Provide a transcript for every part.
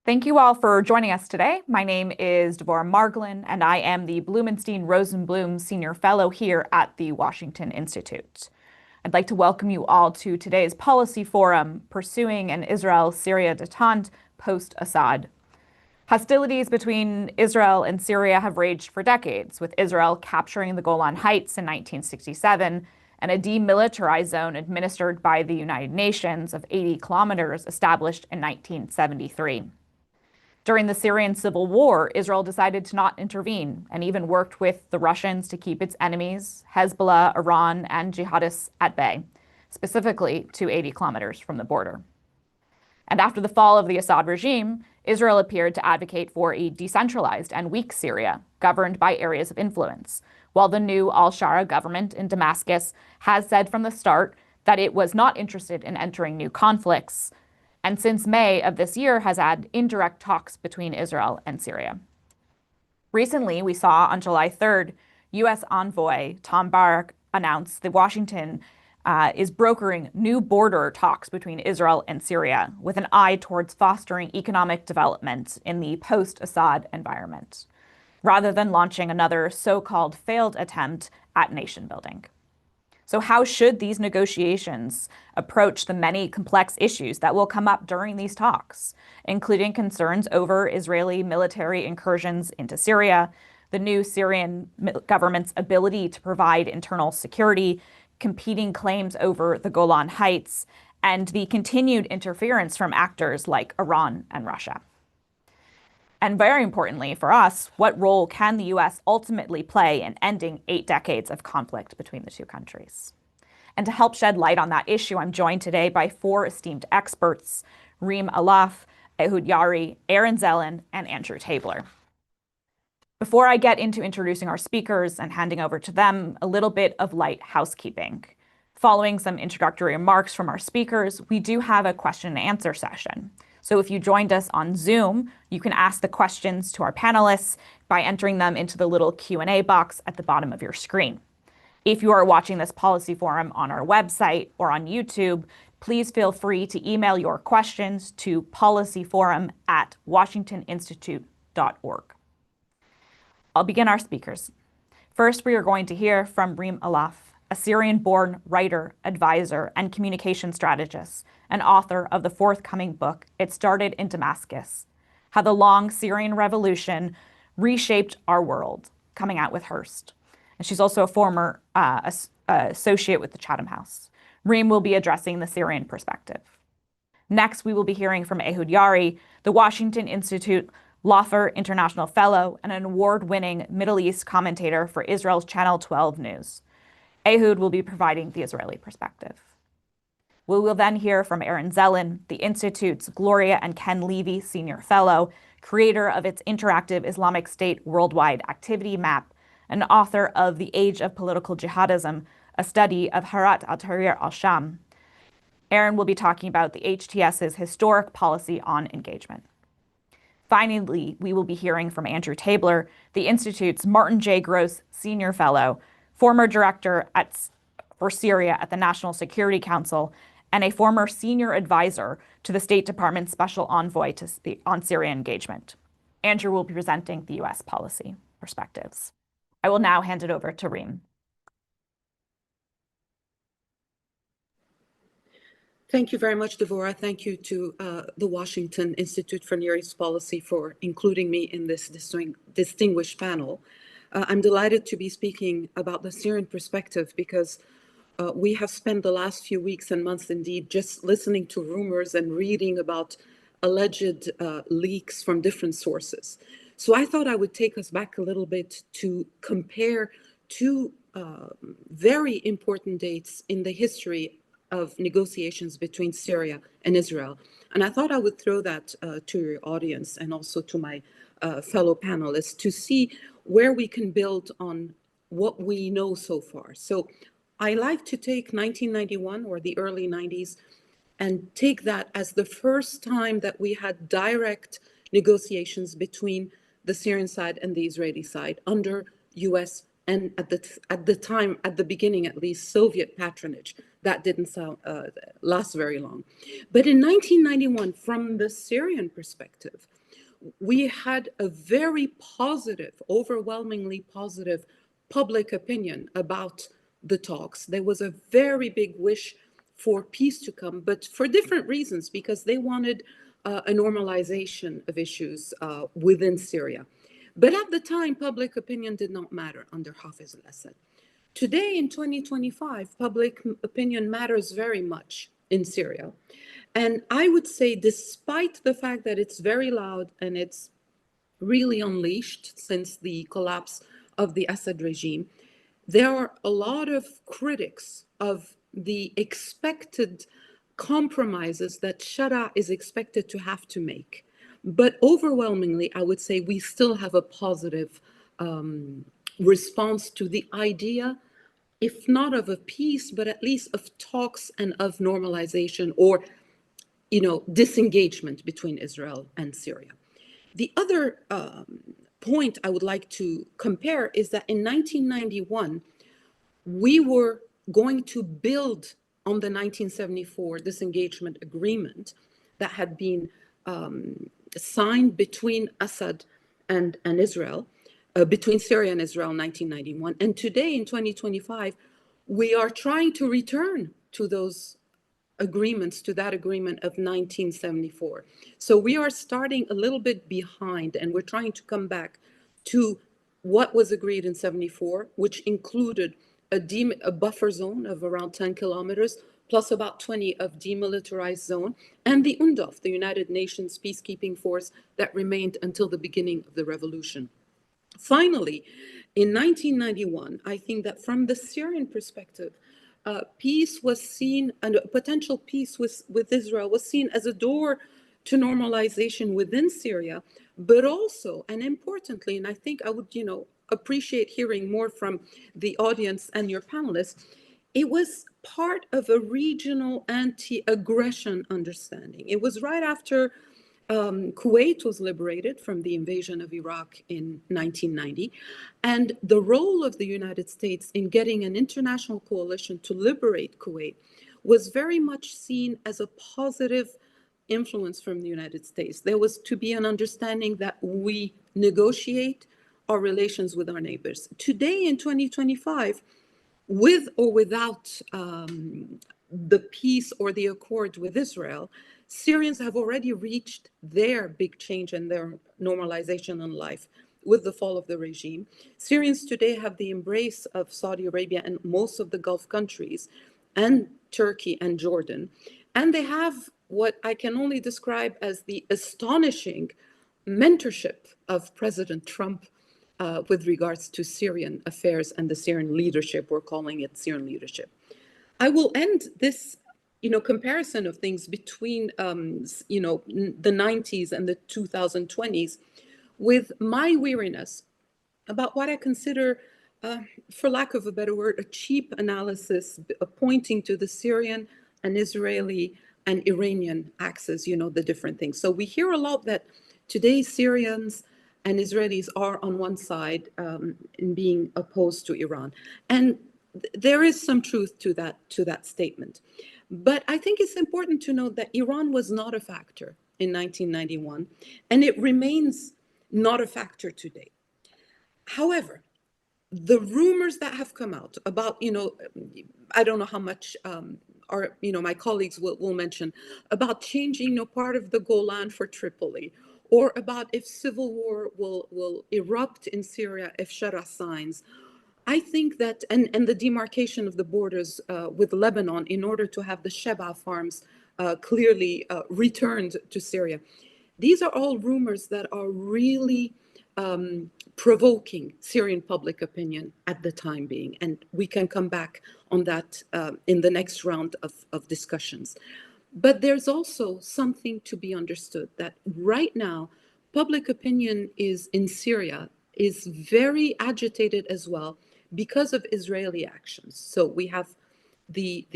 Thank you all for joining us today. My name is Devorah Margolin, and I am the Blumenstein-Rosenbloom Senior Fellow here at the Washington Institute. I'd like to welcome you all to today's policy forum, Pursuing an Israel-Syria Detente Post-Assad. Hostilities between Israel and Syria have raged for decades, with Israel capturing the Golan Heights in 1967 and a demilitarized zone administered by the United Nations of 80 kilometers established in 1973. During the Syrian civil war, Israel decided to not intervene and even worked with the Russians to keep its enemies, Hezbollah, Iran, and jihadists at bay, specifically to 80 kilometers from the border. And after the fall of the Assad regime, Israel appeared to advocate for a decentralized and weak Syria, governed by areas of influence, while the new al-Shara government in Damascus has said from the start that it was not interested in entering new conflicts, and since May of this year has had indirect talks between Israel and Syria. Recently, we saw on July 3rd, U.S. envoy Tom Barrack announced that Washington is brokering new border talks between Israel and Syria with an eye towards fostering economic development in the post-Assad environment, rather than launching another so-called failed attempt at nation building. So how should these negotiations approach the many complex issues that will come up during these talks, including concerns over Israeli military incursions into Syria, the new Syrian government's ability to provide internal security, competing claims over the Golan Heights, and the continued interference from actors like Iran and Russia? And very importantly for us, what role can the U.S. ultimately play in ending 8 decades of conflict between the two countries? And to help shed light on that issue, I'm joined today by 4 esteemed experts: Reem Alaf, Ehud Yari, Aaron Zellin, and Andrew Tabler. Before I get into introducing our speakers and handing over to them, a little bit of light housekeeping. Following some introductory remarks from our speakers, we do have a question and answer session. So if you joined us on Zoom, you can ask the questions to our panelists by entering them into the little Q&A box at the bottom of your screen. If you are watching this policy forum on our website or on YouTube, please feel free to email your questions to policyforum@washingtoninstitute.org. I'll begin our speakers. First, we are going to hear from Reem Alaf, a Syrian-born writer, advisor, and communication strategist, and author of the forthcoming book, It Started in Damascus: How the Long Syrian Revolution Reshaped Our World, coming out with Hearst. And she's also a former associate with the Chatham House. Reem will be addressing the Syrian perspective. Next, we will be hearing from Ehud Yari, the Washington Institute Laufer International Fellow and an award-winning Middle East commentator for Israel's Channel 12 News. Ehud will be providing the Israeli perspective. We will then hear from Aaron Zellin, the Institute's Gloria and Ken Levy Senior Fellow, creator of its interactive Islamic State Worldwide Activity Map, and author of The Age of Political Jihadism, a study of Harat al-Tahrir al-Sham. Aaron will be talking about the HTS's historic policy on engagement. Finally, we will be hearing from Andrew Tabler, the Institute's Martin J. Gross Senior Fellow, former director for Syria at the National Security Council, and a former senior advisor to the State Department's special envoy on Syria engagement. Andrew will be presenting the U.S. policy perspectives. I will now hand it over to Reem. Thank you very much, Devorah. Thank you to the Washington Institute for Near East Policy for including me in this distinguished panel. I'm delighted to be speaking about the Syrian perspective because we have spent the last few weeks and months indeed just listening to rumors and reading about alleged leaks from different sources. So I thought I would take us back a little bit to compare 2 very important dates in the history of negotiations between Syria and Israel. And I thought I would throw that to your audience and also to my fellow panelists to see where we can build on what we know so far. So I like to take 1991 or the early 90s and take that as the first time that we had direct negotiations between the Syrian side and the Israeli side under US and at the time, at the beginning at least, Soviet patronage. That didn't last very long. But in 1991, from the Syrian perspective, we had a very positive, overwhelmingly positive public opinion about the talks. There was a very big wish for peace to come, but for different reasons, because they wanted a normalization of issues within Syria. But at the time, public opinion did not matter under Hafez al-Assad. Today, in 2025, public opinion matters very much in Syria. And I would say, despite the fact that it's very loud and it's really unleashed since the collapse of the Assad regime, there are a lot of critics of the expected compromises that Shara is expected to have to make. But overwhelmingly, I would say we still have a positive response to the idea, if not of a peace, but at least of talks and of normalization or, disengagement between Israel and Syria. The other point I would like to compare is that in 1991, we were going to build on the 1974 disengagement agreement that had been signed between Assad and Israel, between Syria and Israel in 1991. And today, in 2025, we are trying to return to those agreements, to that agreement of 1974. So we are starting a little bit behind, and we're trying to come back to what was agreed in 74, which included a buffer zone of around 10 kilometers, plus about 20 of demilitarized zone, and the UNDOF, the United Nations peacekeeping force that remained until the beginning of the revolution. Finally, in 1991, I think that from the Syrian perspective, peace was seen, and a potential peace with Israel was seen as a door to normalization within Syria, but also, and importantly, and I think I would, appreciate hearing more from the audience and your panelists, it was part of a regional anti-aggression understanding. It was right after Kuwait was liberated from the invasion of Iraq in 1990, and the role of the United States in getting an international coalition to liberate Kuwait was very much seen as a positive influence from the United States. There was to be an understanding that we negotiate our relations with our neighbors. Today, in 2025, with or without the peace or the accord with Israel, Syrians have already reached their big change and their normalization in life with the fall of the regime. Syrians today have the embrace of Saudi Arabia and most of the Gulf countries, and Turkey and Jordan. And they have what I can only describe as the astonishing mentorship of President Trump with regards to Syrian affairs and the Syrian leadership. We're calling it Syrian leadership. I will end this, comparison of things between, the 90s and the 2020s with my weariness about what I consider, for lack of a better word, a cheap analysis pointing to the Syrian and Israeli and Iranian axis, the different things. So we hear a lot that today Syrians and Israelis are on one side in being opposed to Iran. And there is some truth to that statement. But I think it's important to note that Iran was not a factor in 1991, and it remains not a factor today. However, the rumors that have come out about, I don't know how much my colleagues will mention about changing, part of the Golan for Tripoli, or about if civil war will erupt in Syria if Shara signs. I think that, and the demarcation of the borders with Lebanon in order to have the Sheba farms clearly returned to Syria. These are all rumors that are really provoking Syrian public opinion at the time being. And we can come back on that in the next round of discussions. But there's also something to be understood that right now, public opinion in Syria is very agitated as well because of Israeli actions. So we have the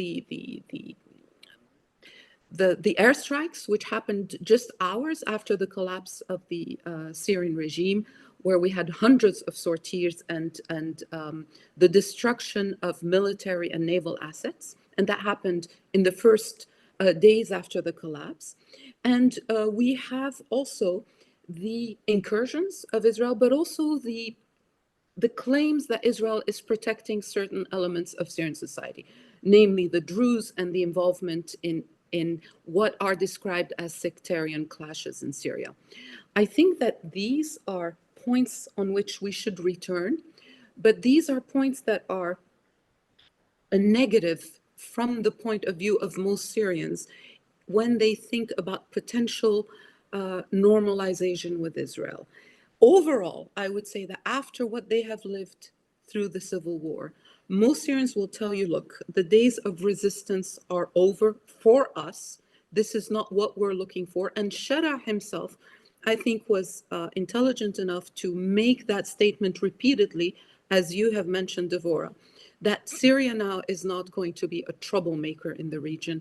airstrikes, which happened just hours after the collapse of the Syrian regime, where we had hundreds of sorties and the destruction of military and naval assets. And that happened in the first days after the collapse. And we have also the incursions of Israel, but also the claims that Israel is protecting certain elements of Syrian society, namely the Druze and the involvement in what are described as sectarian clashes in Syria. I think that these are points on which we should return, but these are points that are a negative from the point of view of most Syrians when they think about potential normalization with Israel. Overall, I would say that after what they have lived through the civil war, most Syrians will tell you, look, the days of resistance are over for us. This is not what we're looking for. And Shara himself, I think, was intelligent enough to make that statement repeatedly, as you have mentioned, Devorah, that Syria now is not going to be a troublemaker in the region,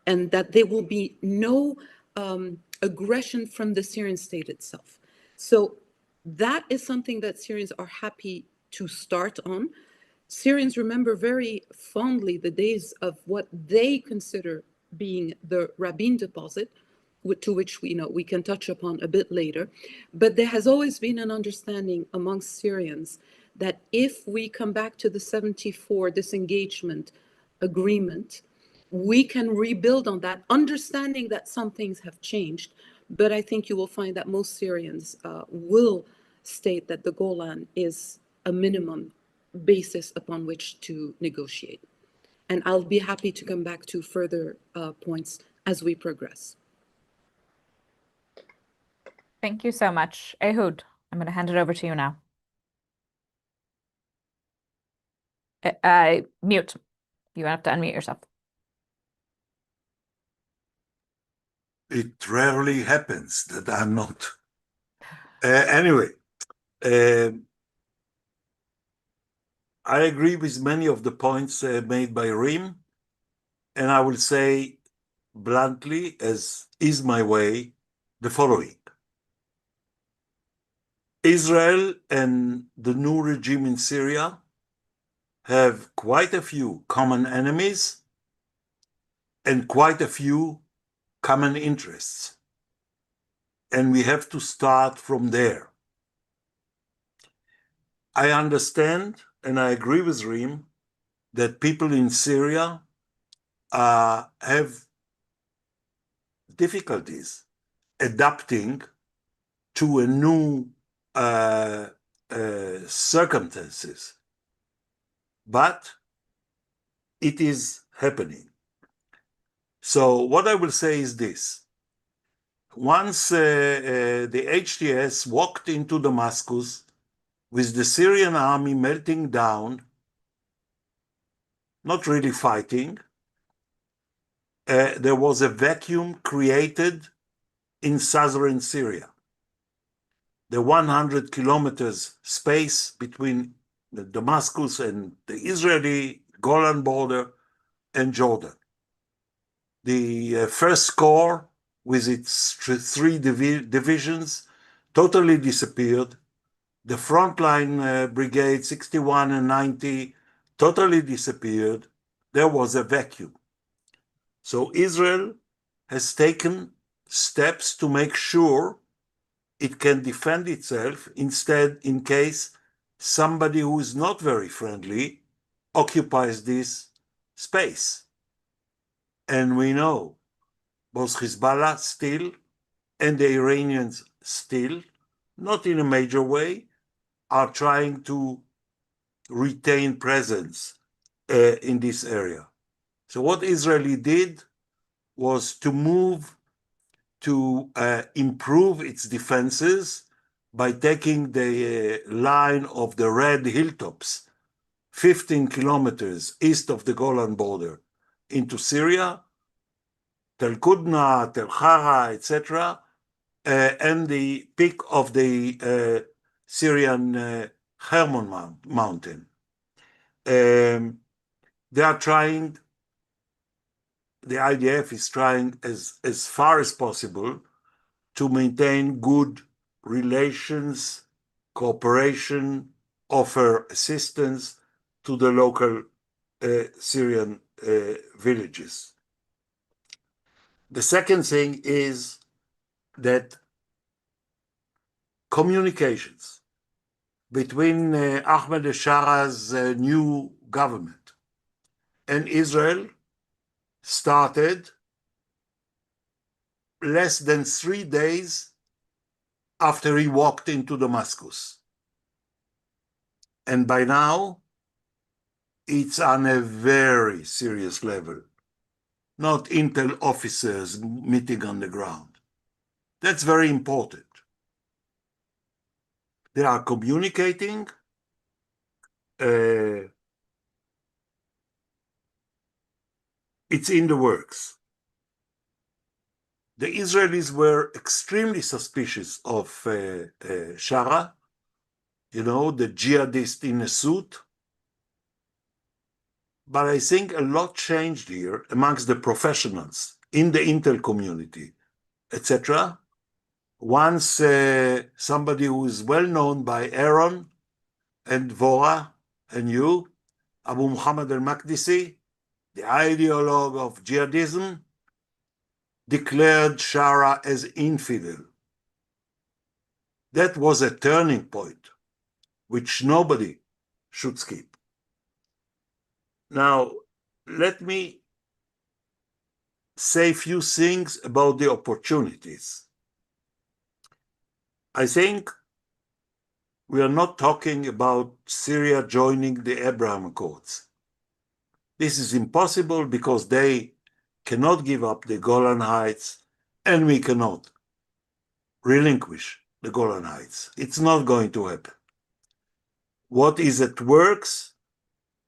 and that there will be no aggression from the Syrian state itself. So that is something that Syrians are happy to start on. Syrians remember very fondly the days of what they consider being the Rabin deposit, to which we can touch upon a bit later. But there has always been an understanding amongst Syrians that if we come back to the 74 disengagement agreement, we can rebuild on that, understanding that some things have changed. But I think you will find that most Syrians will state that the Golan is a minimum basis upon which to negotiate. And I'll be happy to come back to further points as we progress. Thank you so much. Ehud, I'm going to hand it over to you now. Mute. You have to unmute yourself. It rarely happens that I'm not. Anyway, I agree with many of the points made by Rim, and I will say bluntly, as is my way, the following. Israel and the new regime in Syria have quite a few common enemies and quite a few common interests. And we have to start from there. I understand, and I agree with Rim, that people in Syria have difficulties adapting to a new circumstances, but it is happening. So what I will say is this. Once the HTS walked into Damascus with the Syrian army melting down, not really fighting, there was a vacuum created in southern Syria. The 100 kilometers space between Damascus and the Israeli Golan border and Jordan. The First Corps, with its three divisions, totally disappeared. The frontline brigade 61 and 90 totally disappeared. There was a vacuum. So Israel has taken steps to make sure it can defend itself instead in case somebody who is not very friendly occupies this space. And we know both Hezbollah still and the Iranians still, not in a major way, are trying to retain presence in this area. So what Israel did was to move to improve its defenses by taking the line of the red hilltops, 15 kilometers east of the Golan border, into Syria, Tel Qudna, Tel Hara, etc., and the peak of the Syrian Hermon mountain. They are trying, the IDF is trying as far as possible to maintain good relations, cooperation, offer assistance to the local Syrian villages. The second thing is that communications between Ahmed al-Shara's new government and Israel started less than 3 days after he walked into Damascus. And by now, it's on a very serious level, not intel officers meeting on the ground. That's very important. They are communicating. It's in the works. The Israelis were extremely suspicious of Shara, the jihadist in a suit. But I think a lot changed here amongst the professionals in the intel community, etc. Once somebody who is well known by Aaron and Devorah and you, Abu Muhammad al-Maqdisi, the ideologue of jihadism, declared Shara as infidel. That was a turning point, which nobody should skip. Now, let me say a few things about the opportunities. I think we are not talking about Syria joining the Abraham Accords. This is impossible because they cannot give up the Golan Heights, and we cannot relinquish the Golan Heights. It's not going to happen. What is at work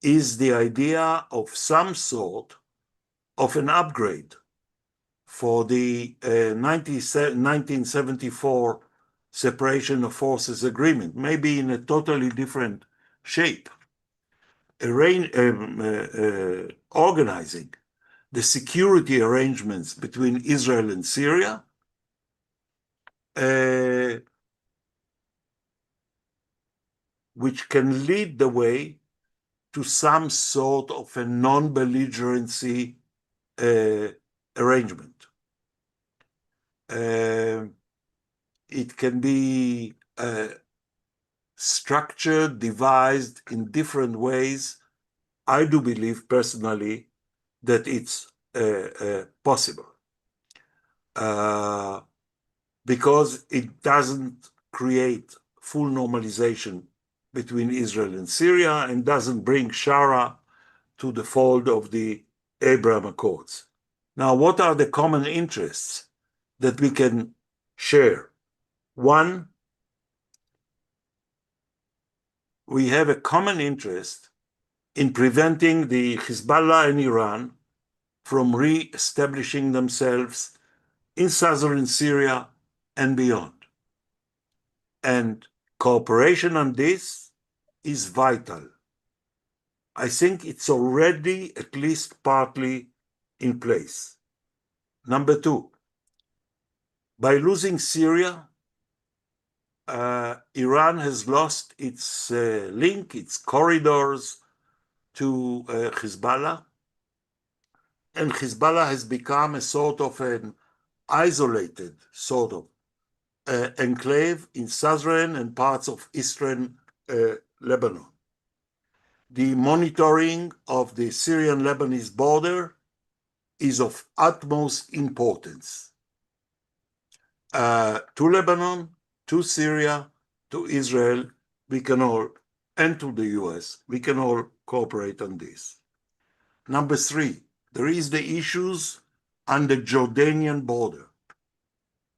is the idea of some sort of an upgrade for the 1974 separation of forces agreement, maybe in a totally different shape, organizing the security arrangements between Israel and Syria, which can lead the way to some sort of a non-belligerency arrangement. It can be structured, devised in different ways. I do believe personally that it's possible because it doesn't create full normalization between Israel and Syria and doesn't bring Shara to the fold of the Abraham Accords. Now, what are the common interests that we can share? One, we have a common interest in preventing the Hezbollah and Iran from re-establishing themselves in southern Syria and beyond. And cooperation on this is vital. I think it's already at least partly in place. Number two, by losing Syria, Iran has lost its link, its corridors to Hezbollah, and Hezbollah has become a sort of an isolated sort of enclave in southern and parts of eastern Lebanon. The monitoring of the Syrian-Lebanese border is of utmost importance to Lebanon, to Syria, to Israel. We can all, and to the US, we can all cooperate on this. Number three, there is the issues on the Jordanian border.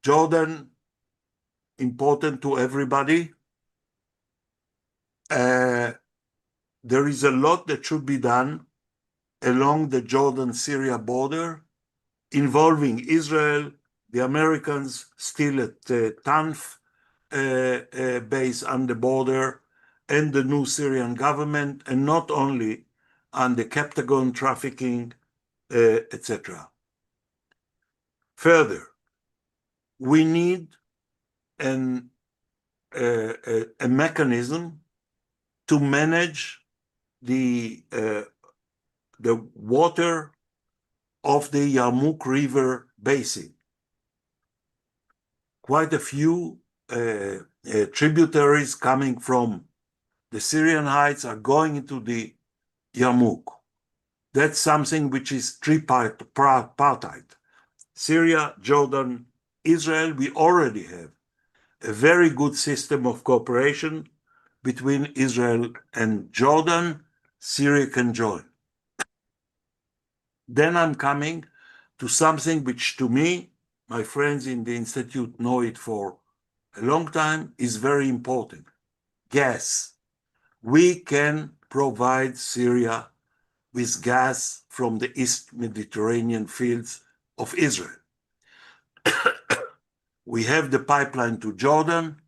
Jordan, important to everybody. There is a lot that should be done along the Jordan-Syria border, involving Israel, the Americans still at Tanf base on the border, and the new Syrian government, and not only on the Captagon trafficking, etc. Further, we need a mechanism to manage the water of the Yarmouk River basin. Quite a few tributaries coming from the Syrian Heights are going into the Yarmouk. That's something which is tripartite. Syria, Jordan, Israel, we already have a very good system of cooperation between Israel and Jordan. Syria can join. Then I'm coming to something which to me, my friends in the Institute know it for a long time, is very important. Gas. We can provide Syria with gas from the East Mediterranean fields of Israel. We have the pipeline to Jordan.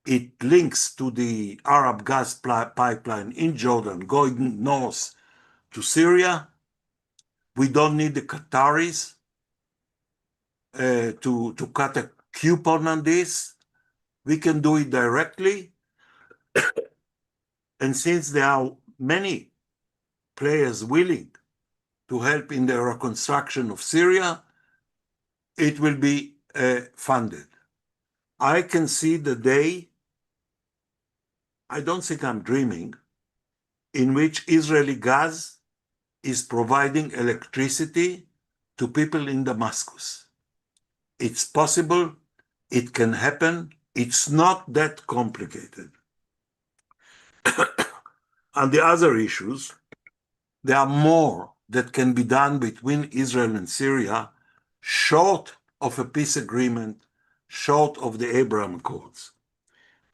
It links to the Arab gas pipeline in Jordan going north to Syria. We don't need the Qataris to cut a coupon on this. We can do it directly. And since there are many players willing to help in the reconstruction of Syria, it will be funded. I can see the day, I don't think I'm dreaming, in which Israeli gas is providing electricity to people in Damascus. It's possible, it can happen, it's not that complicated. On the other issues, there are more that can be done between Israel and Syria, short of a peace agreement, short of the Abraham Accords.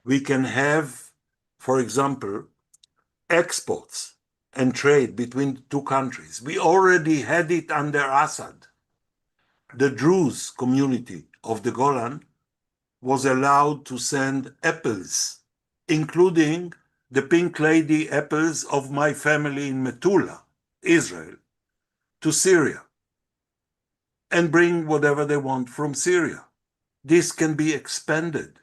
We can have, for example, exports and trade between two countries. We already had it under Assad. The Druze community of the Golan was allowed to send apples, including the pink lady apples of my family in Metula, Israel, to Syria, and bring whatever they want from Syria. This can be expanded.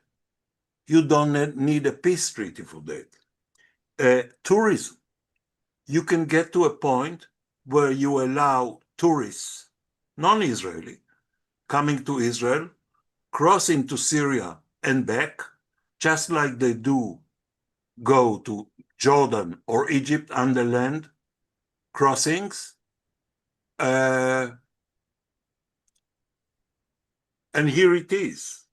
You don't need a peace treaty for that. Tourism. You can get to a point where you allow tourists, non-Israeli, coming to Israel, crossing to Syria and back, just like they do go to Jordan or Egypt under land crossings. And here it is.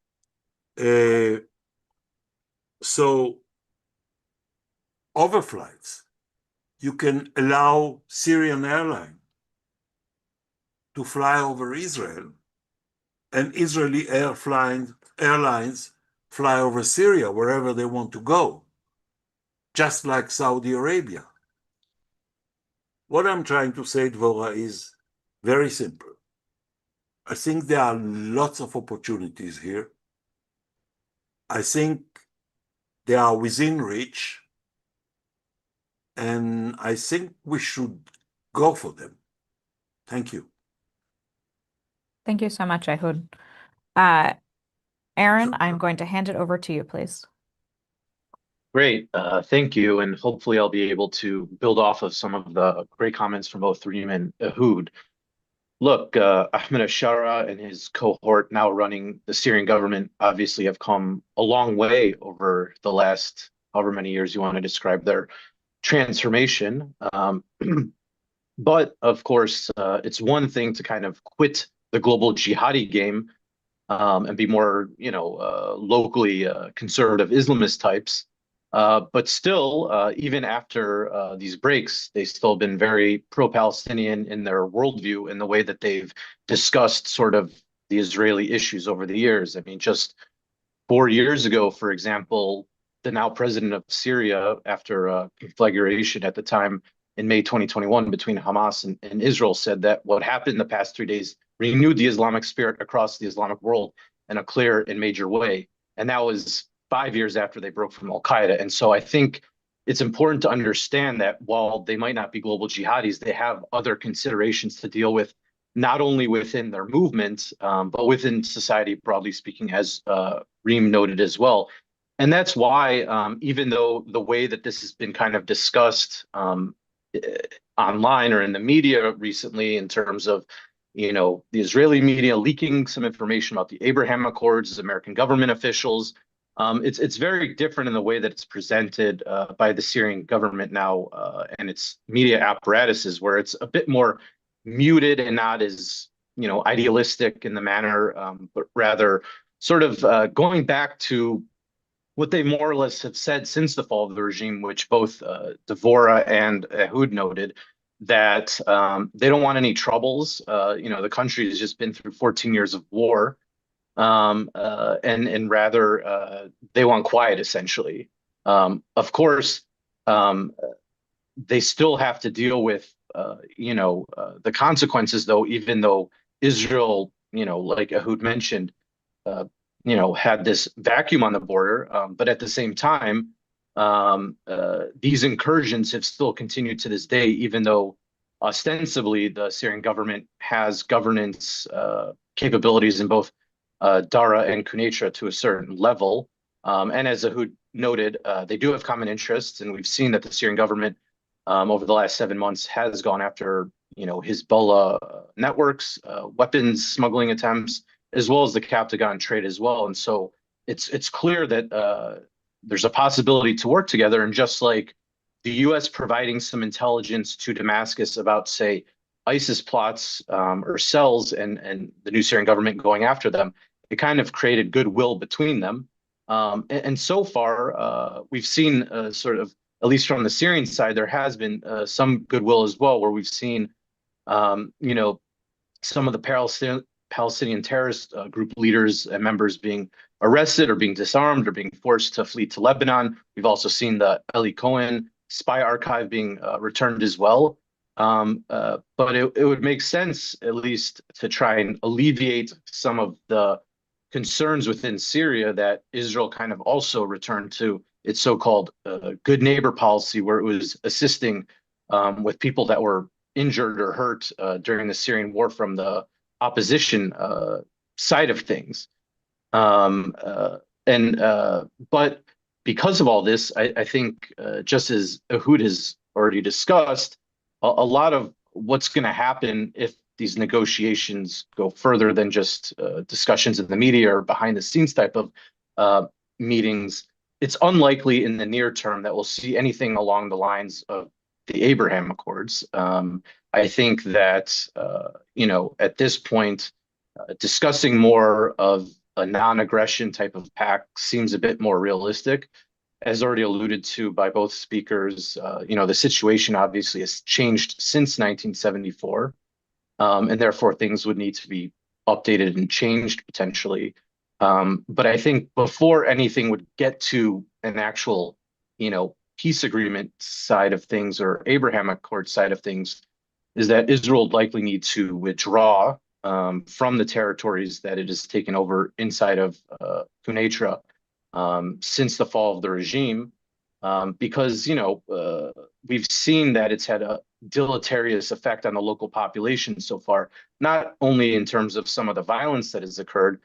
So overflights. You can allow Syrian airline to fly over Israel, and Israeli airlines fly over Syria wherever they want to go, just like Saudi Arabia. What I'm trying to say, Devorah, is very simple. I think there are lots of opportunities here. I think they are within reach, and I think we should go for them. Thank you. Thank you so much, Ehud. Aaron, I'm going to hand it over to you, please. Great, thank you, and hopefully I'll be able to build off of some of the great comments from both Reem and Ehud. Look, Ahmed Ashara and his cohort now running the Syrian government obviously have come a long way over the last however many years you want to describe their transformation. But of course, it's one thing to kind of quit the global jihadi game and be more, locally conservative Islamist types. But still, even after these breaks, they've still been very pro-Palestinian in their worldview in the way that they've discussed sort of the Israeli issues over the years. I mean, just 4 years ago, for example, the now president of Syria, after a conflagration at the time in May 2021 between Hamas and Israel, said that what happened in the past 3 days renewed the Islamic spirit across the Islamic world in a clear and major way. And that was 5 years after they broke from Al-Qaeda. And so I think it's important to understand that while they might not be global jihadis, they have other considerations to deal with, not only within their movement, but within society, broadly speaking, as Reem noted as well. And that's why, even though the way that this has been kind of discussed online or in the media recently in terms of, the Israeli media leaking some information about the Abraham Accords, American government officials, It's very different in the way that it's presented by the Syrian government now and its media apparatuses, where it's a bit more muted and not as idealistic in the manner, but rather sort of going back to what they more or less have said since the fall of the regime, which both Devorah and Ehud noted, that they don't want any troubles. The country has just been through 14 years of war, and rather they want quiet, essentially. Of course, they still have to deal with the consequences, though, even though Israel, like Ehud mentioned, had this vacuum on the border. But at the same time, these incursions have still continued to this day, even though ostensibly the Syrian government has governance capabilities in both Dara and Quneitra to a certain level. And as Ehud noted, they do have common interests, and we've seen that the Syrian government over the last 7 months has gone after Hezbollah networks, weapons smuggling attempts, as well as the Captagon trade as well. And so it's clear that there's a possibility to work together. And just like the U.S. providing some intelligence to Damascus about, say, ISIS plots or cells, and the new Syrian government going after them, it kind of created goodwill between them. And so far, we've seen sort of, at least from the Syrian side, there has been some goodwill as well, where we've seen, some of the Palestinian terrorist group leaders and members being arrested or being disarmed or being forced to flee to Lebanon. We've also seen the Eli Cohen spy archive being returned as well. But it would make sense, at least, to try and alleviate some of the concerns within Syria that Israel kind of also returned to its so-called good neighbor policy, where it was assisting with people that were injured or hurt during the Syrian war from the opposition side of things. But because of all this, I think just as Ehud has already discussed, a lot of what's going to happen if these negotiations go further than just discussions in the media or behind the scenes type of meetings, it's unlikely in the near term that we'll see anything along the lines of the Abraham Accords. I think that, at this point, discussing more of a non-aggression type of pact seems a bit more realistic. As already alluded to by both speakers, the situation obviously has changed since 1974, and therefore things would need to be updated and changed potentially. But I think before anything would get to an actual, peace agreement side of things or Abraham Accord side of things, is that Israel would likely need to withdraw from the territories that it has taken over inside of Quneitra since the fall of the regime, because we've seen that it's had a deleterious effect on the local population so far, not only in terms of some of the violence that has occurred,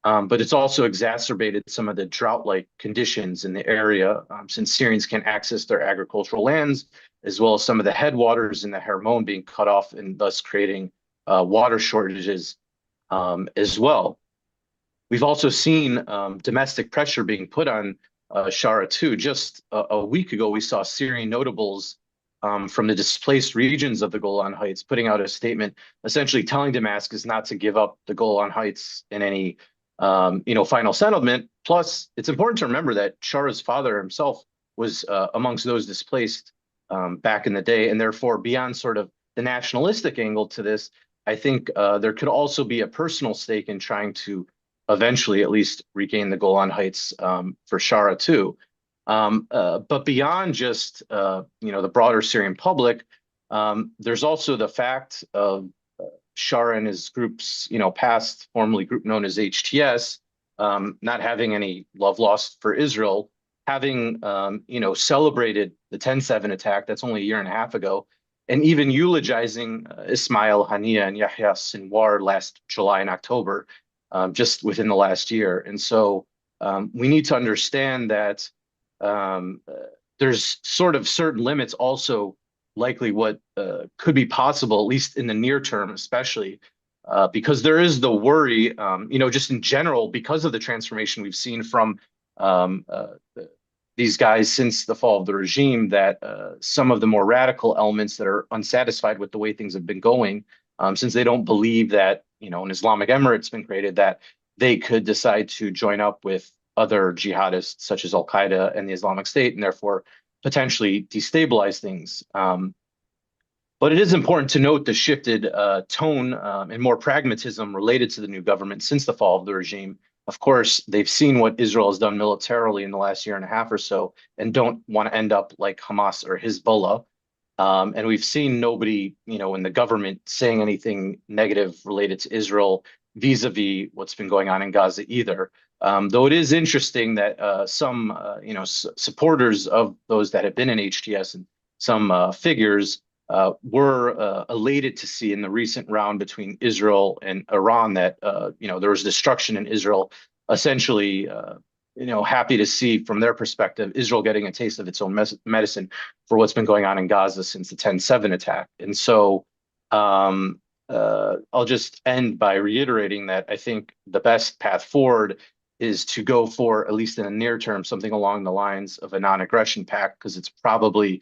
but it's also exacerbated some of the drought-like conditions in the area, since Syrians can't access their agricultural lands, as well as some of the headwaters in the Hermon being cut off and thus creating water shortages as well. We've also seen domestic pressure being put on Shara too. Just a week ago, we saw Syrian notables from the displaced regions of the Golan Heights putting out a statement, essentially telling Damascus not to give up the Golan Heights in any final settlement. Plus, it's important to remember that Shara's father himself was amongst those displaced back in the day, and therefore, beyond sort of the nationalistic angle to this, I think there could also be a personal stake in trying to eventually at least regain the Golan Heights for Shara too. But beyond just the broader Syrian public, there's also the fact of Shara and his groups, past formerly group known as HTS, not having any love lost for Israel, having celebrated the 10/7 attack that's only a year and a half ago, and even eulogizing Ismail Haniyeh and Yahya Sinwar last July and October, just within the last year. And so we need to understand that there's sort of certain limits also likely what could be possible, at least in the near term, especially because there is the worry, just in general, because of the transformation we've seen from um, uh, these guys since the fall of the regime that some of the more radical elements that are unsatisfied with the way things have been going, since they don't believe that, an Islamic Emirate's been created, that they could decide to join up with other jihadists such as Al-Qaeda and the Islamic State, and therefore potentially destabilize things. But it is important to note the shifted tone and more pragmatism related to the new government since the fall of the regime. Of course, they've seen what Israel has done militarily in the last year and a half or so, and don't want to end up like Hamas or Hezbollah. And we've seen nobody, in the government saying anything negative related to Israel vis-a-vis what's been going on in Gaza either. Though it is interesting that some, supporters of those that have been in HTS and some figures were elated to see in the recent round between Israel and Iran that there was destruction in Israel. Essentially, happy to see from their perspective Israel getting a taste of its own medicine for what's been going on in Gaza since the 10/7 attack. And so I'll just end by reiterating that I think the best path forward is to go for, at least in the near term, something along the lines of a non-aggression pact, because it's probably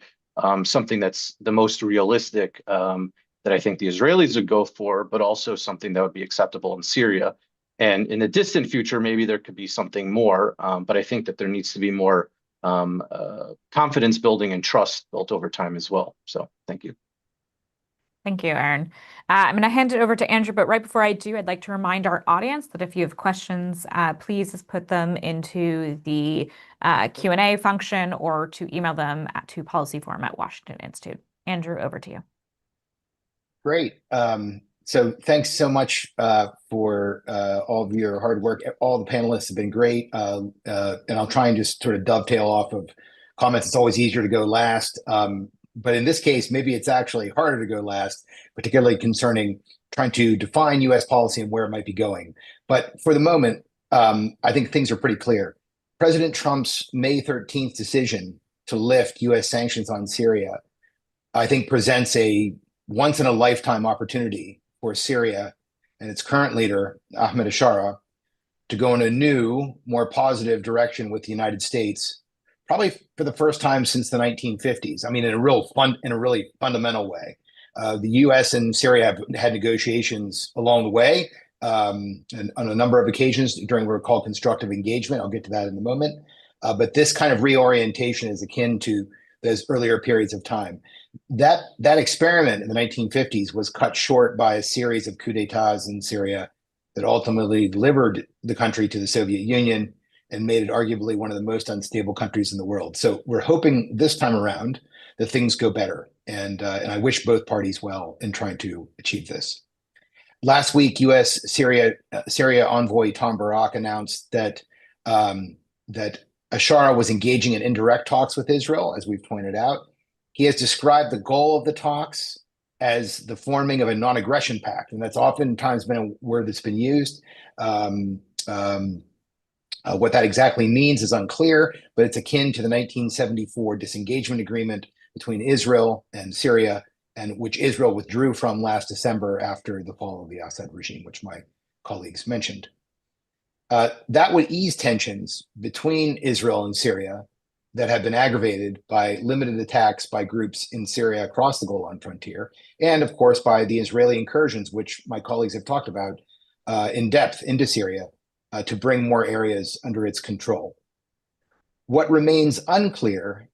something that's the most realistic that I think the Israelis would go for, but also something that would be acceptable in Syria. And in the distant future, maybe there could be something more, but I think that there needs to be more confidence building and trust built over time as well. So thank you. Thank you, Aaron. I'm going to hand it over to Andrew, but right before I do, I'd like to remind our audience that if you have questions, please just put them into the Q&A function or to email them to policyforum@Washington Institute. Andrew, over to you. Great. So thanks so much for all of your hard work. All the panelists have been great. And I'll try and just sort of dovetail off of comments. It's always easier to go last. But in this case, maybe it's actually harder to go last, particularly concerning trying to define U.S. policy and where it might be going. But for the moment, I think things are pretty clear. President Trump's May 13th decision to lift U.S. sanctions on Syria, I think, presents a once-in-a-lifetime opportunity for Syria and its current leader, Ahmed Ashara, to go in a new, more positive direction with the United States, probably for the first time since the 1950s. I mean, in a really fundamental way. The U.S. and Syria have had negotiations along the way, and on a number of occasions during what are called constructive engagement. I'll get to that in a moment. But this kind of reorientation is akin to those earlier periods of time. That experiment in the 1950s was cut short by a series of coups d'etats in Syria that ultimately delivered the country to the Soviet Union and made it arguably one of the most unstable countries in the world. So we're hoping this time around that things go better. And I wish both parties well in trying to achieve this. Last week, U.S. Syria envoy Tom Barrack announced that Ashara was engaging in indirect talks with Israel, as we've pointed out. He has described the goal of the talks as the forming of a non-aggression pact, and that's oftentimes been a word that's been used. What that exactly means is unclear, but it's akin to the 1974 disengagement agreement between Israel and Syria, and which Israel withdrew from last December after the fall of the Assad regime, which my colleagues mentioned. That would ease tensions between Israel and Syria that have been aggravated by limited attacks by groups in Syria across the Golan frontier, and of course by the Israeli incursions, which my colleagues have talked about in depth into Syria to bring more areas under its control. What remains unclear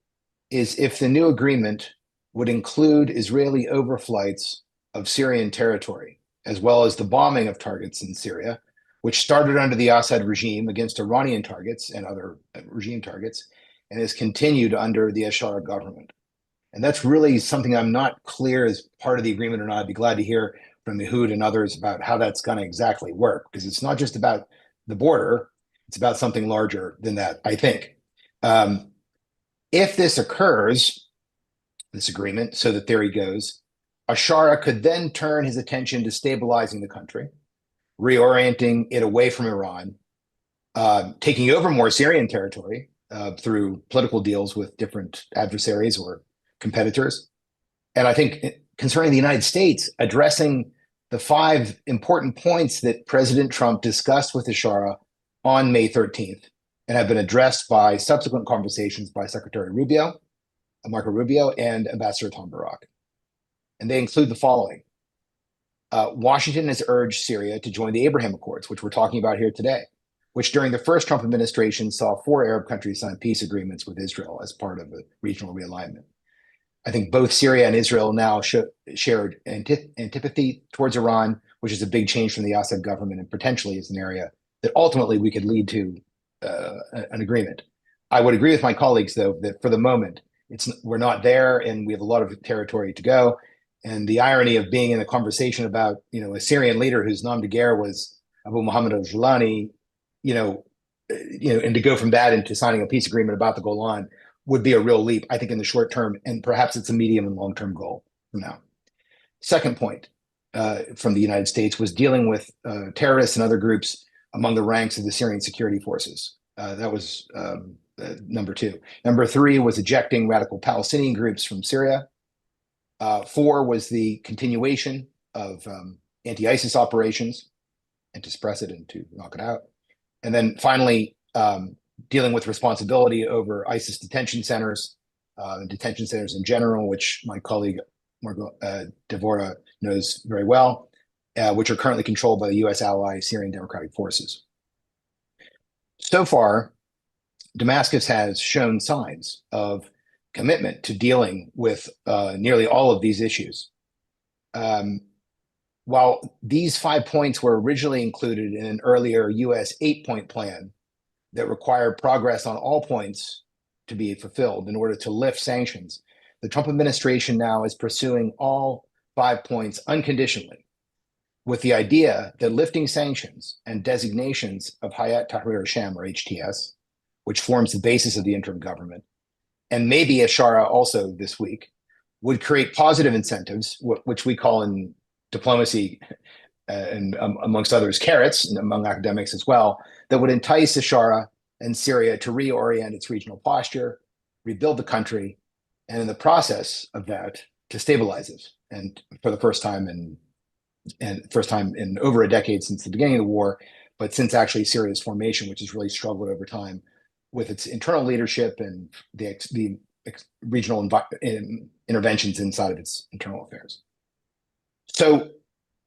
is if the new agreement would include Israeli overflights of Syrian territory, as well as the bombing of targets in Syria, which started under the Assad regime against Iranian targets and other regime targets, and has continued under the Ashara government. And that's really something I'm not clear as part of the agreement or not. I'd be glad to hear from Ehud and others about how that's going to exactly work, because it's not just about the border, it's about something larger than that, I think. If this occurs, this agreement, so the theory goes, Ashara could then turn his attention to stabilizing the country, reorienting it away from Iran, taking over more Syrian territory through political deals with different adversaries or competitors. And I think concerning the United States, addressing the 5 important points that President Trump discussed with Ashara on May 13th, and have been addressed by subsequent conversations by Secretary Marco Rubio, and Ambassador Tom Barrack. And they include the following. Washington has urged Syria to join the Abraham Accords, which we're talking about here today, which during the first Trump administration saw 4 Arab countries sign peace agreements with Israel as part of a regional realignment. I think both Syria and Israel now shared antipathy towards Iran, which is a big change from the Assad government and potentially is an area that ultimately we could lead to an agreement. I would agree with my colleagues, though, that for the moment, we're not there and we have a lot of territory to go. And the irony of being in a conversation about, a Syrian leader whose nom de guerre was Abu Muhammad al-Julani, and to go from that into signing a peace agreement about the Golan would be a real leap, I think, in the short term, and perhaps it's a medium and long-term goal from now. Second point from the United States was dealing with terrorists and other groups among the ranks of the Syrian security forces. That was number 2. Number 3 was ejecting radical Palestinian groups from Syria. 4 was the continuation of anti-ISIS operations and to suppress it and to knock it out. And then finally, dealing with responsibility over ISIS detention centers in general, which my colleague Devorah knows very well, which are currently controlled by the U.S. ally Syrian Democratic Forces. So far, Damascus has shown signs of commitment to dealing with nearly all of these issues. While these 5 points were originally included in an earlier U.S. 8-point plan that required progress on all points to be fulfilled in order to lift sanctions, the Trump administration now is pursuing all 5 points unconditionally, with the idea that lifting sanctions and designations of Hayat Tahrir al-Sham, or HTS, which forms the basis of the interim government, and maybe a Shara also this week, would create positive incentives, which we call in diplomacy and amongst others carrots, and among academics as well, that would entice Shara and Syria to reorient its regional posture, rebuild the country, and in the process of that, to stabilize it. And for the first time in over a decade since the beginning of the war, but since actually Syria's formation, which has really struggled over time with its internal leadership and the regional interventions inside of its internal affairs. So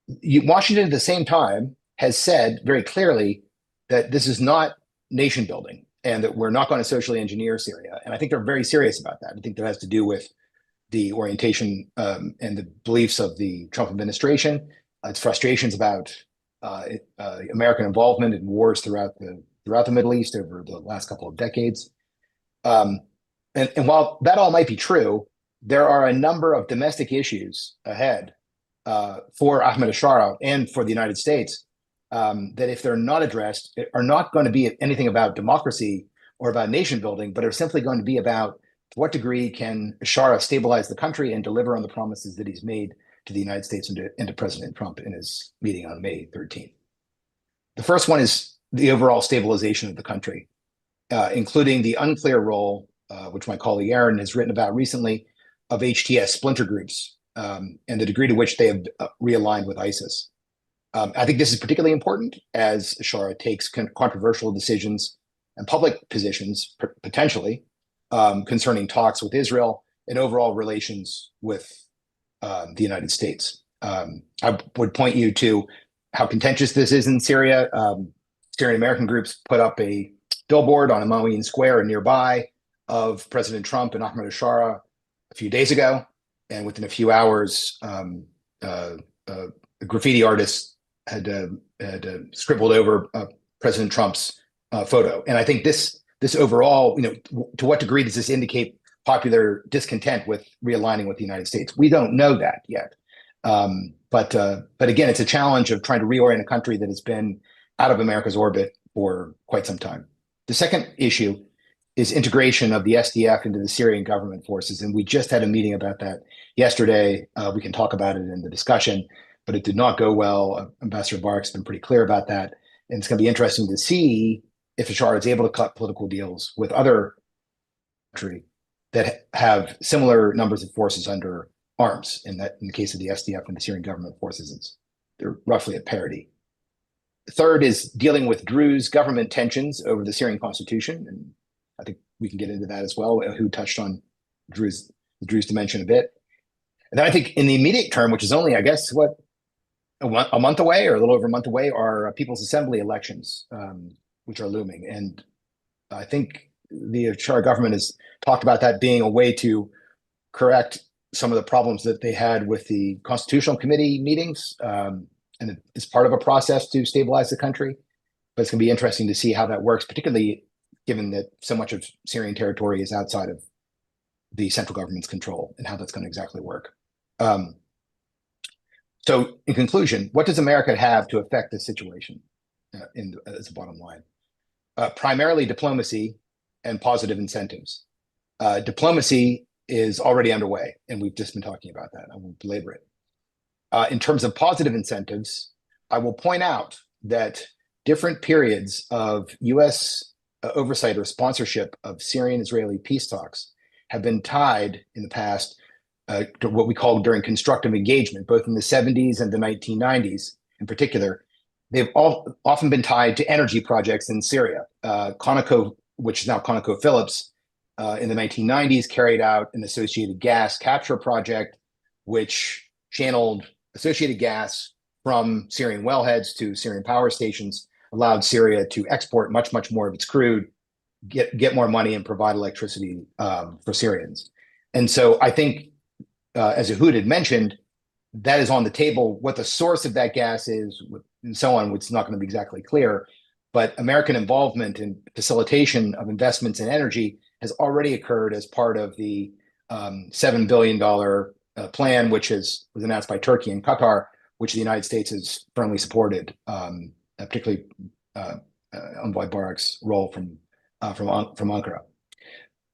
Washington at the same time has said very clearly that this is not nation building and that we're not going to socially engineer Syria. And I think they're very serious about that. I think that has to do with the orientation and the beliefs of the Trump administration, its frustrations about American involvement in wars throughout the Middle East over the last couple of decades. And while that all might be true, there are a number of domestic issues ahead for Ahmed al-Shara and for the United States that, if they're not addressed, are not going to be anything about democracy or about nation building, but are simply going to be about to what degree can al-Shara stabilize the country and deliver on the promises that he's made to the United States and to President Trump in his meeting on May 13th. The first one is the overall stabilization of the country, including the unclear role, which my colleague Aaron has written about recently, of HTS splinter groups and the degree to which they have realigned with ISIS. I think this is particularly important as Shara takes controversial decisions and public positions, potentially, concerning talks with Israel and overall relations with the United States. I would point you to how contentious this is in Syria. Syrian American groups put up a billboard on Amawian Square and nearby of President Trump and Ahmed al-Shara a few days ago. And within a few hours, a graffiti artist had scribbled over President Trump's photo. And I think this overall, to what degree does this indicate popular discontent with realigning with the United States? We don't know that yet. But again, it's a challenge of trying to reorient a country that has been out of America's orbit for quite some time. The second issue is integration of the SDF into the Syrian government forces. And we just had a meeting about that yesterday. We can talk about it in the discussion, but it did not go well. Ambassador Barrack's been pretty clear about that. And it's going to be interesting to see if Bashar is able to cut political deals with other countries that have similar numbers of forces under arms. In the case of the SDF and the Syrian government forces, they're roughly at parity. Third is dealing with Drew's government tensions over the Syrian constitution. And I think we can get into that as well, who touched on Drew's dimension a bit. And then I think in the immediate term, which is only, I guess, a month away or a little over a month away, are People's Assembly elections, which are looming. And I think the Bashar government has talked about that being a way to correct some of the problems that they had with the Constitutional Committee meetings. And it's part of a process to stabilize the country. But it's going to be interesting to see how that works, particularly given that so much of Syrian territory is outside of the central government's control, and how that's going to exactly work. So in conclusion, what does America have to affect this situation as a bottom line? Primarily diplomacy and positive incentives. Diplomacy is already underway, and we've just been talking about that. I won't belabor it. In terms of positive incentives, I will point out that different periods of U.S. Oversight or sponsorship of Syrian-Israeli peace talks have been tied in the past to what we call during constructive engagement, both in the 70s and the 1990s in particular. They've often been tied to energy projects in Syria. Conoco, which is now ConocoPhillips, in the 1990s carried out an associated gas capture project, which channeled associated gas from Syrian wellheads to Syrian power stations, allowed Syria to export much, much more of its crude, get more money, and provide electricity for Syrians. And so I think, as Ehud had mentioned, that is on the table. What the source of that gas is, and so on, which is not going to be exactly clear. But American involvement in facilitation of investments in energy has already occurred as part of the $7 billion plan, which was announced by Turkey and Qatar, which the United States has firmly supported, particularly envoy Barrack's role from Ankara.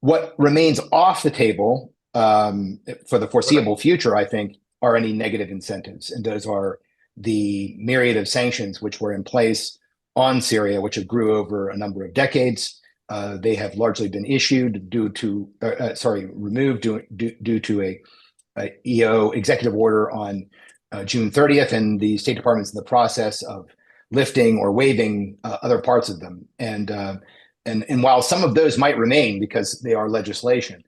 What remains off the table for the foreseeable future, I think, are any negative incentives, and those are the myriad of sanctions which were in place on Syria, which have grew over a number of decades. They have largely been issued removed due to a EO executive order on June 30th, and the State Department's in the process of lifting or waiving other parts of them. And while some of those might remain because they are legislation,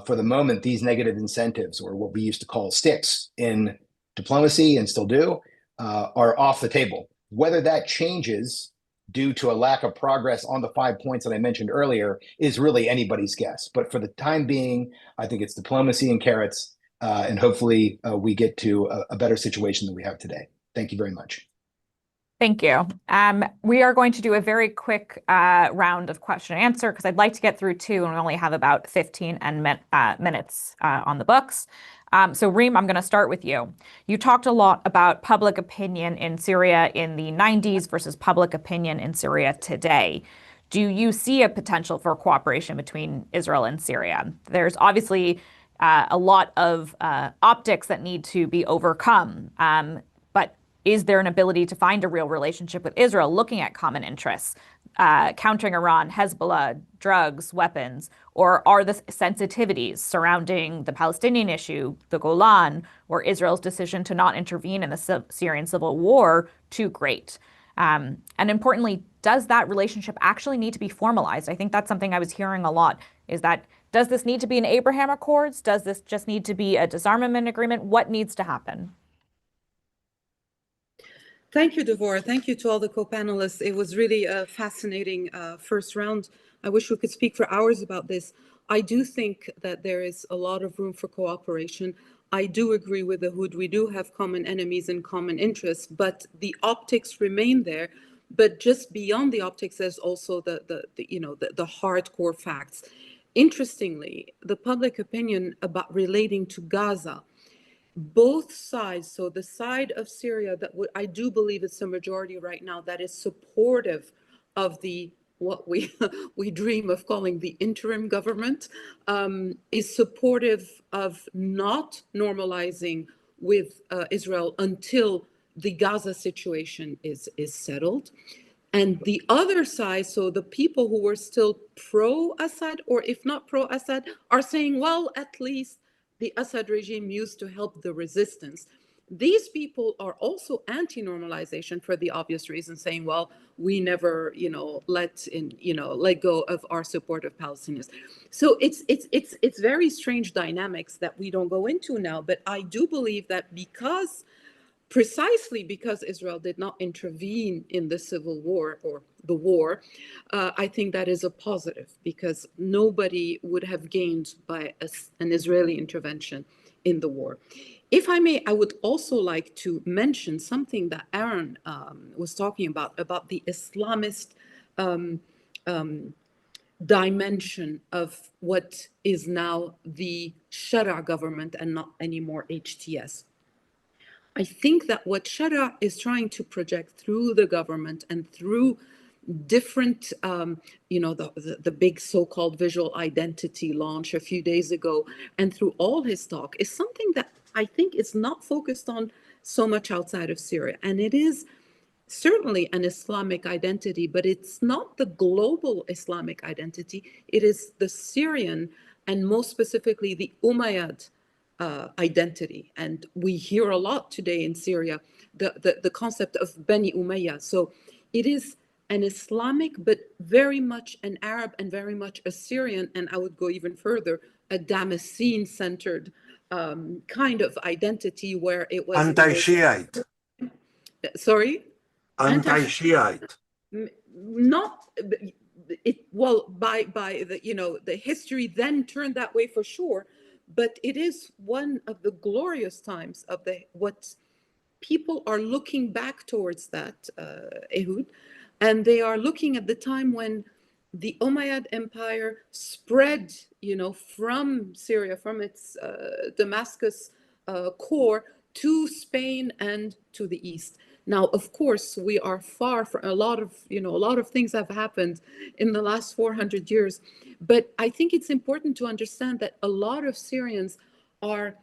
for the moment, these negative incentives, or what we used to call sticks in diplomacy and still do, are off the table. Whether that changes due to a lack of progress on the 5 points that I mentioned earlier is really anybody's guess. But for the time being, I think it's diplomacy and carrots, and hopefully we get to a better situation than we have today. Thank you very much. Thank you. We are going to do a very quick round of question and answer because I'd like to get through two, and we only have about 15 minutes on the books. So Reem, I'm going to start with you. You talked a lot about public opinion in Syria in the 90s versus public opinion in Syria today. Do you see a potential for cooperation between Israel and Syria? There's obviously a lot of optics that need to be overcome. But is there an ability to find a real relationship with Israel looking at common interests, countering Iran, Hezbollah, drugs, weapons, or are the sensitivities surrounding the Palestinian issue, the Golan, or Israel's decision to not intervene in the Syrian civil war too great? And importantly, does that relationship actually need to be formalized? I think that's something I was hearing a lot, is that does this need to be an Abraham Accords? Does this just need to be a disarmament agreement? What needs to happen? Thank you, Devorah. Thank you to all the co-panelists. It was really a fascinating first round. I wish we could speak for hours about this. I do think that there is a lot of room for cooperation. I do agree with Ehud. We do have common enemies and common interests, but the optics remain there. But just beyond the optics, there's also the hardcore facts. Interestingly, the public opinion about relating to Gaza, both sides, so the side of Syria that I do believe it's a majority right now that is supportive of what we dream of calling the interim government, is supportive of not normalizing with Israel until the Gaza situation is settled. And the other side, so the people who were still pro-Assad, or if not pro-Assad, are saying, well, at least the Assad regime used to help the resistance. these people are also anti-normalization for the obvious reason, saying, well, we never, let go of our support of Palestinians. So it's very strange dynamics that we don't go into now. But I do believe that precisely because Israel did not intervene in the civil war or the war, I think that is a positive, because nobody would have gained by an Israeli intervention in the war. If I may, I would also like to mention something that Aaron was talking about the Islamist dimension of what is now the Shara government and not anymore HTS. I think that what Shara is trying to project through the government and through different, the big so-called visual identity launch a few days ago, and through all his talk, is something that I think is not focused on so much outside of Syria. And it is certainly an Islamic identity, but it's not the global Islamic identity. It is the Syrian, and most specifically the Umayyad identity. And we hear a lot today in Syria, the concept of Bani Umayyah. So it is an Islamic, but very much an Arab and very much a Syrian, and I would go even further, a Damascene-centered kind of identity, where it was Anti-Shiite. Sorry? Anti-Shiite. Not it. Well, by the history then turned that way for sure, but it is one of the glorious times of what people are looking back towards that, Ehud, and they are looking at the time when the Umayyad Empire spread, from Syria, from its Damascus core to Spain and to the east. Now, of course, we are far from a lot of things have happened in the last 400 years. But I think it's important to understand that a lot of Syrians are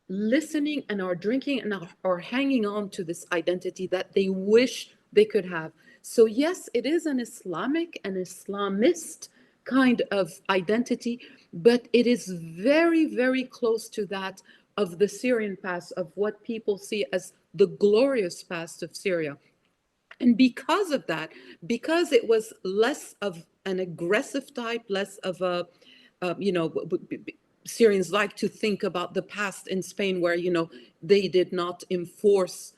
listening and are drinking and are hanging on to this identity that they wish they could have. So yes, it is an Islamic and Islamist kind of identity, but it is very, very close to that of the Syrian past, of what people see as the glorious past of Syria. And because of that, because it was less of an aggressive type, less of a, Syrians like to think about the past in Spain, where, they did not enforce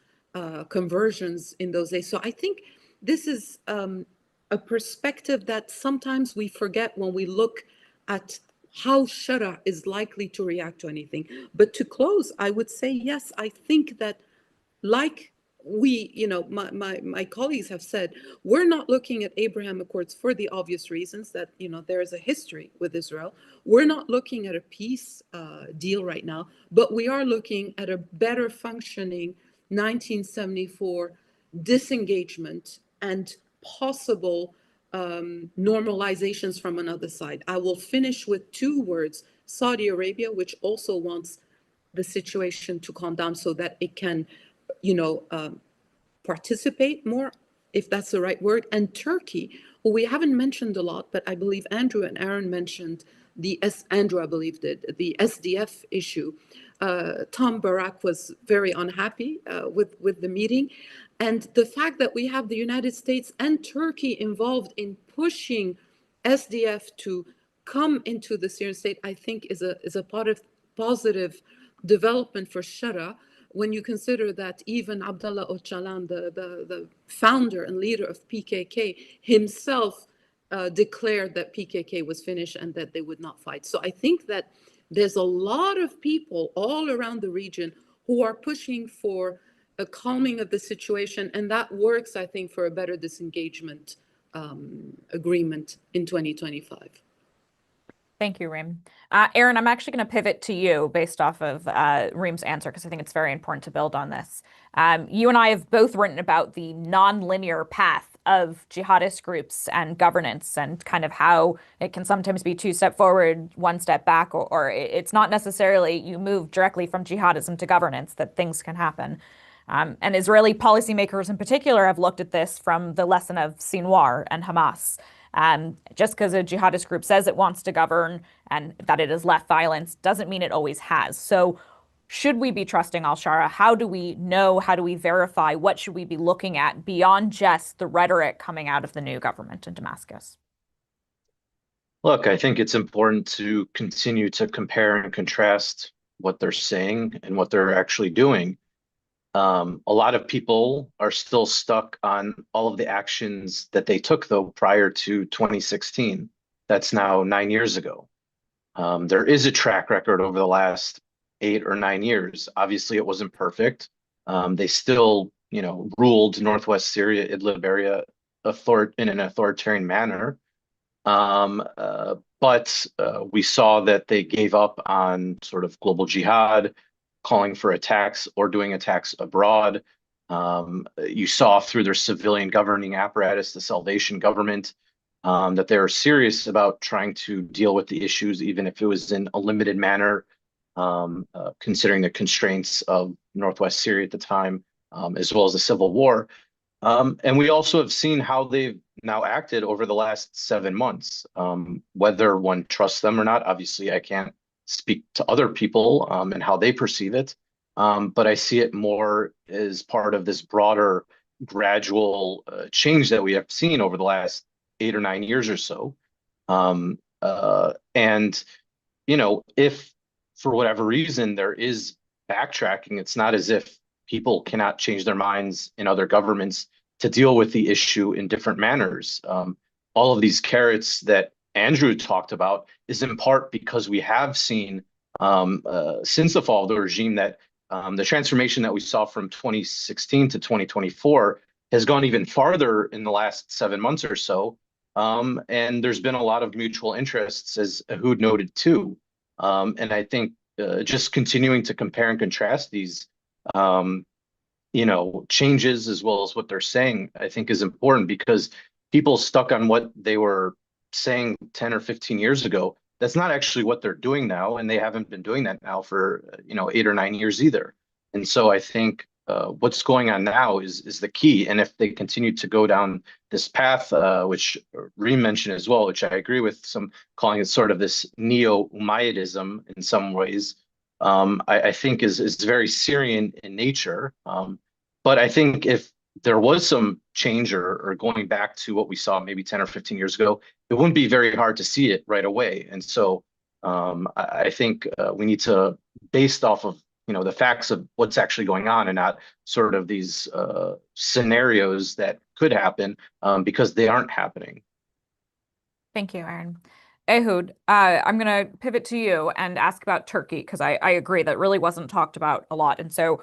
conversions in those days. So I think this is a perspective that sometimes we forget when we look at how Shara is likely to react to anything. But to close, I would say, yes, I think that, like my colleagues have said, we're not looking at Abraham Accords for the obvious reasons that, there is a history with Israel. We're not looking at a peace deal right now, but we are looking at a better functioning 1974 disengagement and possible normalizations from another side. I will finish with two words: Saudi Arabia, which also wants the situation to calm down so that it can participate more, if that's the right word, and Turkey, who we haven't mentioned a lot, but I believe Andrew and Aaron mentioned Andrew, I believe, did the SDF issue. Tom Barrack was very unhappy with the meeting. And the fact that we have the United States and Turkey involved in pushing SDF to come into the Syrian state, I think is a positive development for Shara, when you consider that even Abdullah Öcalan, the founder and leader of PKK, himself declared that PKK was finished and that they would not fight. So I think that there's a lot of people all around the region who are pushing for a calming of the situation, and that works, I think, for a better disengagement agreement in 2025. Thank you, Reem. Aaron, I'm actually going to pivot to you based off of Reem's answer, because I think it's very important to build on this. You and I have both written about the non-linear path of jihadist groups and governance, and kind of how it can sometimes be two steps forward, one step back, or it's not necessarily you move directly from jihadism to governance that things can happen. And Israeli policymakers in particular have looked at this from the lesson of Sinwar and Hamas. Just because a jihadist group says it wants to govern and that it has left violence doesn't mean it always has. So Should we be trusting al-Shara? How do we know? How do we verify? What should we be looking at beyond just the rhetoric coming out of the new government in Damascus? Look, I think it's important to continue to compare and contrast what they're saying and what they're actually doing. A lot of people are still stuck on all of the actions that they took, though, prior to 2016. That's now 9 years ago. There is a track record over the last 8 or 9 years. Obviously, it wasn't perfect. They still, ruled Northwest Syria, Idlib area, in an authoritarian manner. But we saw that they gave up on sort of global jihad, calling for attacks or doing attacks abroad. You saw through their civilian governing apparatus, the Salvation Government, that they were serious about trying to deal with the issues, even if it was in a limited manner, considering the constraints of Northwest Syria at the time, as well as the civil war. And we also have seen how they've now acted over the last 7 months. Whether one trusts them or not, obviously, I can't speak to other people and how they perceive it. But I see it more as part of this broader, gradual change that we have seen over the last 8 or 9 years or so. And, if for whatever reason there is backtracking, it's not as if people cannot change their minds in other governments to deal with the issue in different manners. All of these carrots that Andrew talked about is in part because we have seen since the fall of the regime that the transformation that we saw from 2016 to 2024 has gone even farther in the last 7 months or so. And there's been a lot of mutual interests, as Ehud noted too. And I think just continuing to compare and contrast these changes as well as what they're saying, I think is important, because people stuck on what they were saying 10 or 15 years ago, that's not actually what they're doing now. And they haven't been doing that now for, 8 or 9 years either. And so I think what's going on now is the key. And if they continue to go down this path, which Reem mentioned as well, which I agree with, some calling it sort of this neo-Umayyadism in some ways, I think is very Syrian in nature. But I think if there was some change or going back to what we saw maybe 10 or 15 years ago, it wouldn't be very hard to see it right away. And so I think we need to, based off of the facts of what's actually going on and not sort of these scenarios that could happen because they aren't happening. Thank you, Aaron. Ehud, I'm going to pivot to you and ask about Turkey, because I agree that really wasn't talked about a lot. And so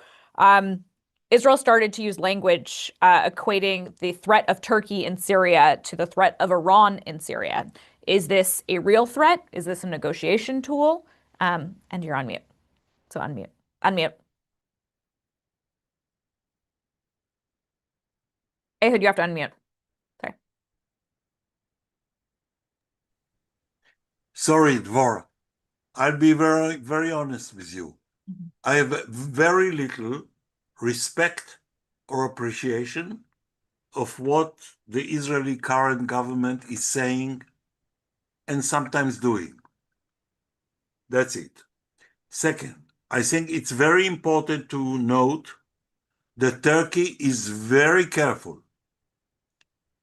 Israel started to use language equating the threat of Turkey in Syria to the threat of Iran in Syria. Is this a real threat? Is this a negotiation tool? And you're on mute. So unmute. Unmute. Ehud, you have to unmute. Sorry. Sorry, Devorah. I'll be very, very honest with you. I have very little respect or appreciation of what the Israeli current government is saying and sometimes doing. That's it. Second, I think it's very important to note that Turkey is very careful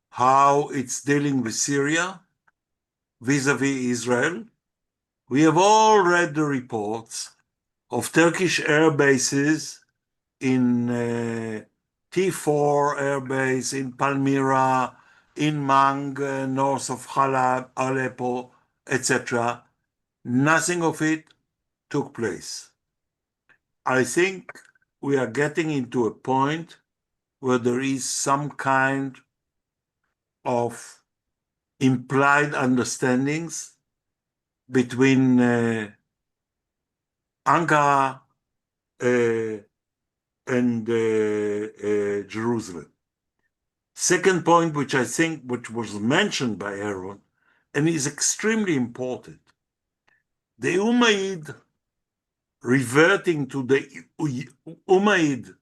how it's dealing with Syria vis-a-vis Israel. We have all read the reports of Turkish air bases in T4 air base, in Palmyra, in Mang, north of Halab, Aleppo, etc. Nothing of it took place. I think we are getting into a point where there is some kind of implied understandings between Ankara and Jerusalem. Second point, which I think which was mentioned by Aaron and is extremely important, the Umayyad reverting to the Umayyad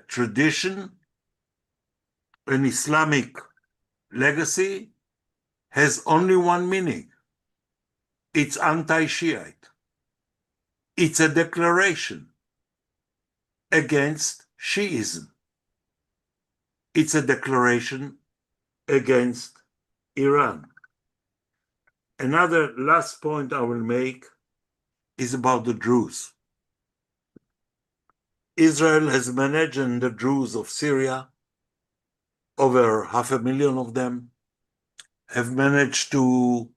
tradition and Islamic legacy has only one meaning. It's anti-Shiite. It's a declaration against Shiism. It's a declaration against Iran. Another last point I will make is about the Druze. Israel has managed, and the Druze of Syria, over 500,000 of them, have managed to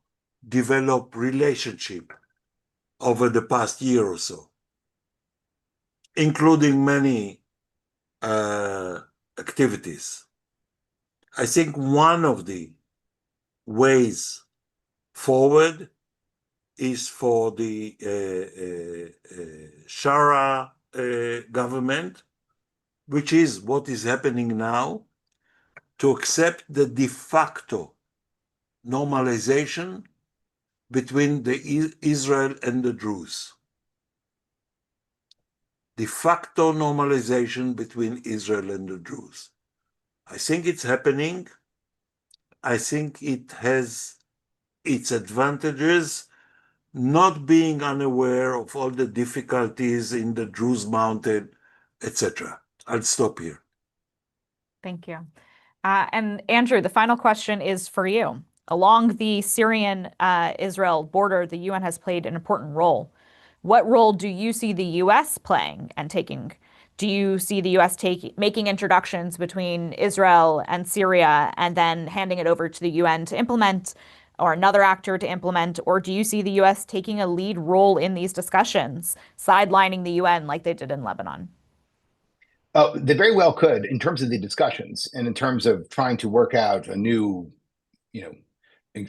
develop relationship over the past year or so, including many activities. I think one of the ways forward is for the Shara government, which is what is happening now, to accept the de facto normalization between the Israel and the Druze. De facto normalization between Israel and the Druze. I think it's happening. I think it has its advantages, not being unaware of all the difficulties in the Druze mountain, etc. I'll stop here. Thank you. And Andrew, the final question is for you. Along the Syrian-Israel border, the UN has played an important role. What role do you see the U.S. playing and taking? Do you see the U.S. making introductions between Israel and Syria and then handing it over to the UN to implement, or another actor to implement? Or do you see the U.S. taking a lead role in these discussions, sidelining the UN like they did in Lebanon? They very well could, in terms of the discussions and in terms of trying to work out a new,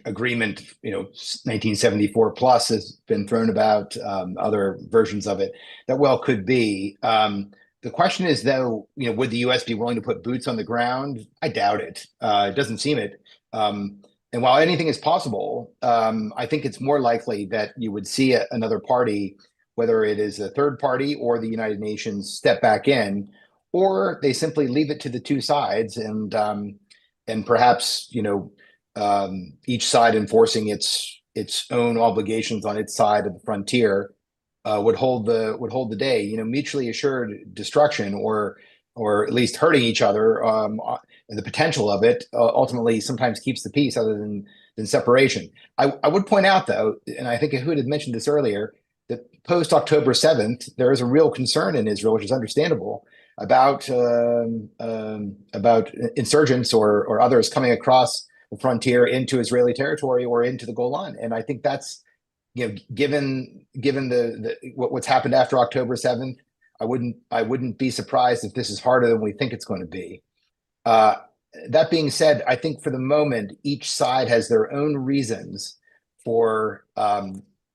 agreement. 1974 plus has been thrown about, other versions of it that well could be. The question is, though, would the U.S. be willing to put boots on the ground? I doubt it. It doesn't seem it. And while anything is possible, I think it's more likely that you would see another party, whether it is a third party or the United Nations, step back in, or they simply leave it to the two sides, and perhaps each side enforcing its own obligations on its side of the frontier would hold the day. Mutually assured destruction, or at least hurting each other, and the potential of it ultimately sometimes keeps the peace, other than separation. I would point out, though, and I think Ehud had mentioned this earlier, that post October 7th, there is a real concern in Israel, which is understandable, about insurgents or others coming across the frontier into Israeli territory or into the Golan. And I think that's, given what's happened after October 7th, I wouldn't be surprised if this is harder than we think it's going to be. That being said, I think for the moment, each side has their own reasons for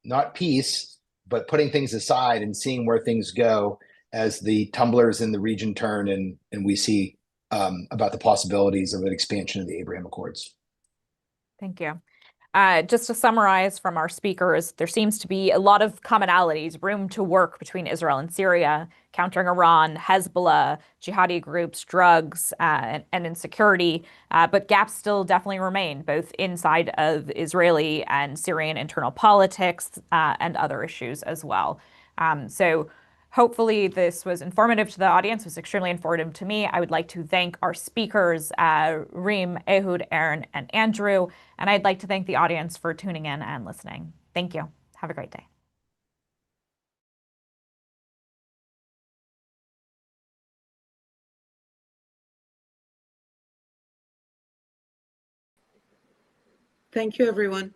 not peace, but putting things aside and seeing where things go as the tumblers in the region turn, and we see about the possibilities of an expansion of the Abraham Accords. Thank you. Just to summarize from our speakers, there seems to be a lot of commonalities, room to work between Israel and Syria, countering Iran, Hezbollah, jihadi groups, drugs, and insecurity. But gaps still definitely remain, both inside of Israeli and Syrian internal politics and other issues as well. So hopefully this was informative to the audience. It was extremely informative to me. I would like to thank our speakers, Reem, Ehud, Aaron, and Andrew. And I'd like to thank the audience for tuning in and listening. Thank you. Have a great day. Thank you, everyone.